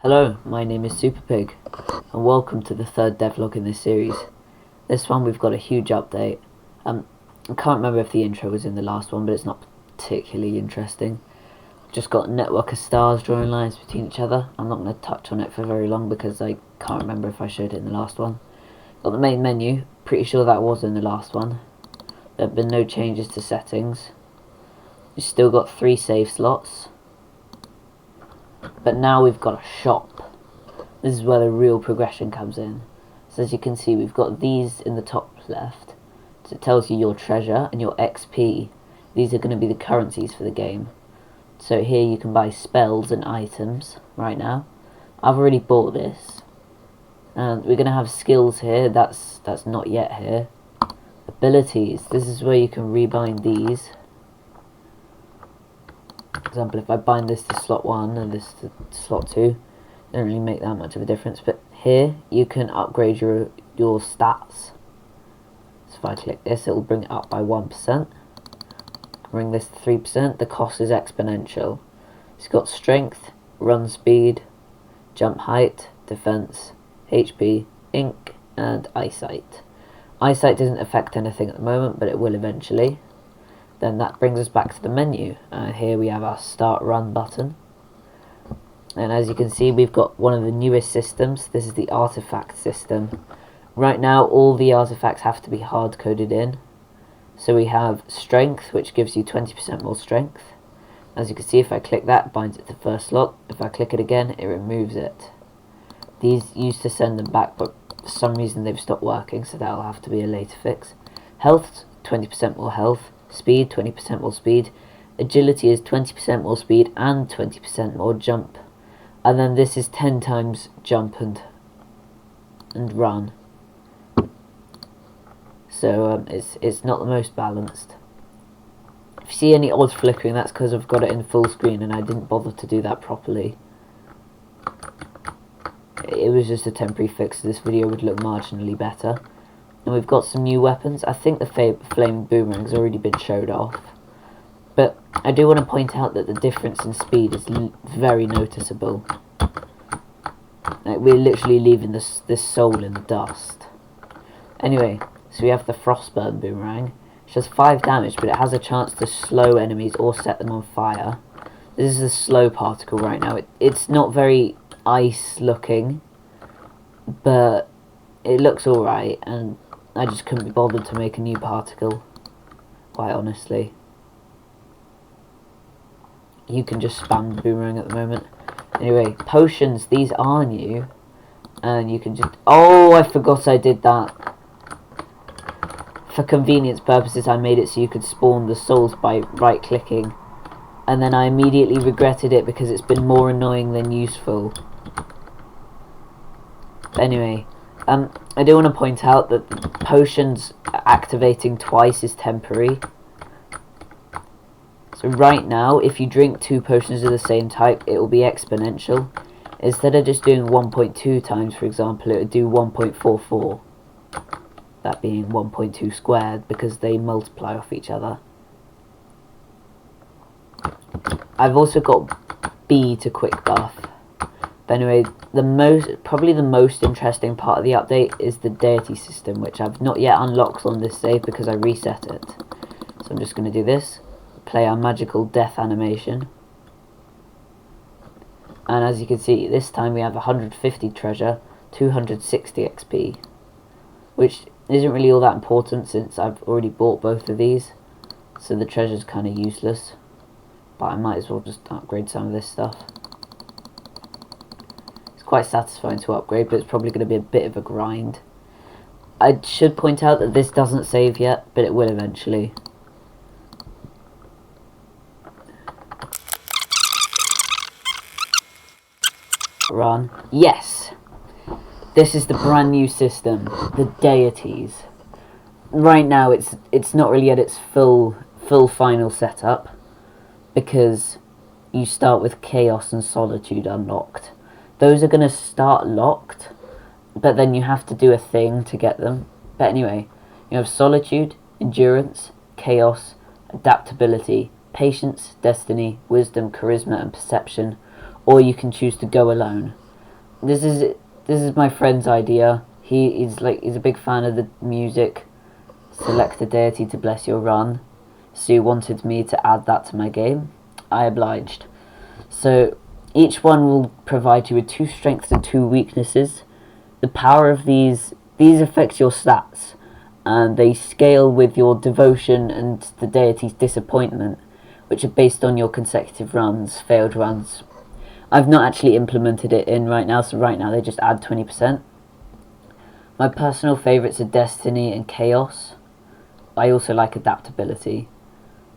Hello, my name is Superpig, and welcome to the third devlog in this series. This one we've got a huge update. I can't remember if the intro was in the last one, but it's not particularly interesting. Just got a network of stars drawing lines between each other. I'm not going to touch on it for very long because I can't remember if I showed it in the last one. Got the main menu, pretty sure that was in the last one. There have been no changes to settings. We've still got 3 save slots. But now we've got a shop. This is where the real progression comes in. So as you can see, we've got these in the top left. So it tells you your treasure and your XP. These are going to be the currencies for the game. So here you can buy spells and items right now. I've already bought this. And we're going to have skills here. That's not yet here. Abilities. This is where you can rebind these. For example, if I bind this to slot 1 and this to slot 2, it doesn't really make that much of a difference. But here you can upgrade your stats. So if I click this, it will bring it up by 1%. Bring this to 3%. The cost is exponential. It's got strength, run speed, jump height, defense, HP, ink, and eyesight. Eyesight doesn't affect anything at the moment, but it will eventually. Then that brings us back to the menu. Here we have our start run button. And as you can see, we've got one of the newest systems. This is the artifact system. Right now, all the artifacts have to be hard coded in. So we have strength, which gives you 20% more strength. As you can see, if I click that, it binds it to first slot. If I click it again, it removes it. These used to send them back, but for some reason they've stopped working, so that'll have to be a later fix. Health, 20% more health. Speed, 20% more speed. Agility is 20% more speed and 20% more jump. And then this is 10 times jump and run. So it's not the most balanced. If you see any odd flickering, that's because I've got it in full screen and I didn't bother to do that properly. It was just a temporary fix, so this video would look marginally better. And we've got some new weapons. I think the flame boomerang's already been showed off. But I do want to point out that the difference in speed is very noticeable. Like, we're literally leaving this soul in the dust. Anyway, so we have the frostburn boomerang, which does 5 damage, but it has a chance to slow enemies or set them on fire. This is a slow particle right now. It's not very ice looking, but it looks alright, and I just couldn't be bothered to make a new particle, quite honestly. You can just spam the boomerang at the moment. Anyway, potions, these are new, and you can just... Oh, I forgot I did that. For convenience purposes, I made it so you could spawn the souls by right-clicking, and then I immediately regretted it because it's been more annoying than useful. But anyway... I do want to point out that the potions activating twice is temporary. So right now, if you drink 2 potions of the same type, it will be exponential. Instead of just doing 1.2 times, for example, it would do 1.44. That being 1.2 squared, because they multiply off each other. I've also got B to quick buff. But anyway, probably the most interesting part of the update is the deity system, which I've not yet unlocked on this save because I reset it. So I'm just going to do this, play our magical death animation. And as you can see, this time we have 150 treasure, 260 XP, which isn't really all that important since I've already bought both of these. So the treasure's kind of useless, but I might as well just upgrade some of this stuff. Quite satisfying to upgrade, but it's probably going to be a bit of a grind. I should point out that this doesn't save yet, but it will eventually. Run. Yes! This is the brand new system, the deities. Right now it's not really at its full final setup, because you start with chaos and solitude unlocked. Those are going to start locked, but then you have to do a thing to get them. But anyway, you have solitude, endurance, chaos, adaptability, patience, destiny, wisdom, charisma, and perception, or you can choose to go alone. this is my friend's idea. He's a big fan of the music. Select a deity to bless your run. So he wanted me to add that to my game. I obliged. So each one will provide you with 2 strengths and 2 weaknesses. The power of these affects your stats, and they scale with your devotion and the deity's disappointment, which are based on your consecutive runs, failed runs. I've not actually implemented it in right now, so right now they just add 20%. My personal favourites are Destiny and Chaos. I also like adaptability.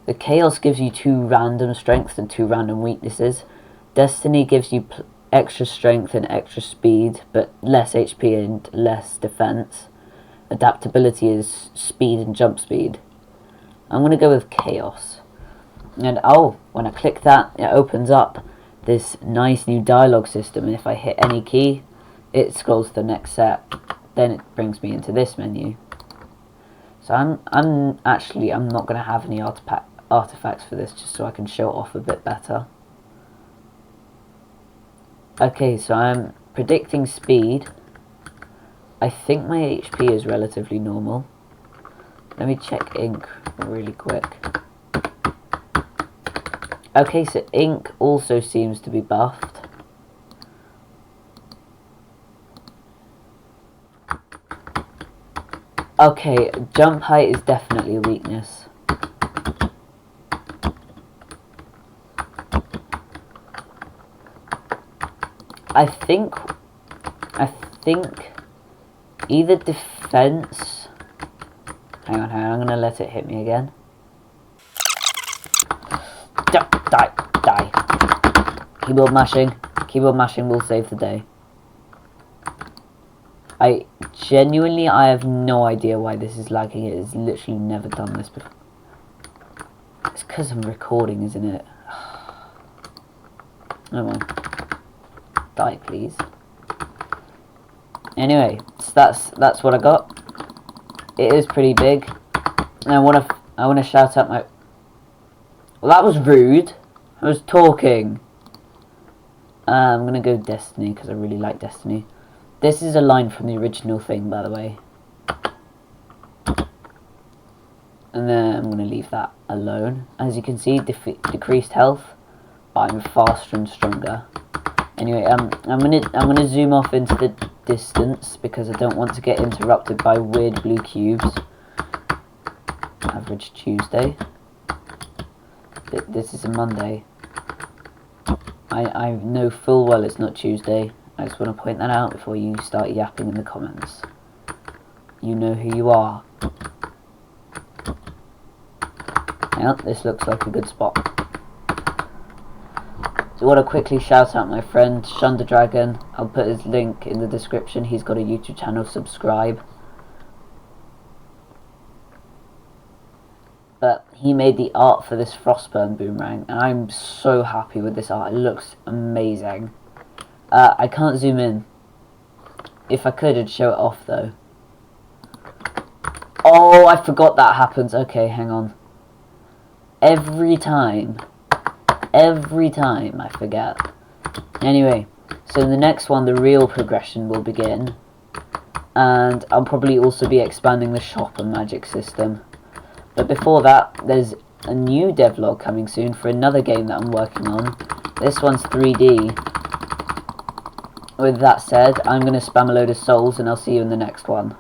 The Chaos gives you 2 random strengths and 2 random weaknesses. Destiny gives you extra strength and extra speed, but less HP and less defense. Adaptability is speed and jump speed. I'm going to go with Chaos. And oh, when I click that, it opens up this nice new dialogue system, and if I hit any key, it scrolls to the next set. Then it brings me into this menu. So I'm not going to have any artifacts for this, just so I can show it off a bit better. Okay, so I'm predicting speed. I think my HP is relatively normal. Let me check ink really quick. Okay, so ink also seems to be buffed. Okay, jump height is definitely a weakness. I think either defense. Hang on, I'm gonna let it hit me again. Die. Keyboard mashing will save the day. I have no idea why this is lagging. It has literally never done this before. It's because I'm recording, isn't it? Oh well. Die, please. Anyway, so that's what I got. It is pretty big. And I wanna shout out my. Well, that was rude. I was talking. I'm gonna go Destiny because I really like Destiny. This is a line from the original thing, by the way. And then I'm gonna leave that alone. As you can see, decreased health, but I'm faster and stronger. Anyway, I'm gonna zoom off into the distance because I don't want to get interrupted by weird blue cubes. Average Tuesday. This is a Monday. I know full well it's not Tuesday. I just want to point that out before you start yapping in the comments. You know who you are. Now, this looks like a good spot. So I want to quickly shout out my friend Shunda Dragon. I'll put his link in the description. He's got a YouTube channel, subscribe. But he made the art for this Frostburn boomerang, and I'm so happy with this art. It looks amazing. I can't zoom in. If I could, I'd show it off though. Oh, I forgot that happens. Okay, hang on. Every time I forget. Anyway, so in the next one, the real progression will begin. And I'll probably also be expanding the shop and magic system. But before that, there's a new devlog coming soon for another game that I'm working on. This one's 3D. With that said, I'm going to spam a load of souls and I'll see you in the next one.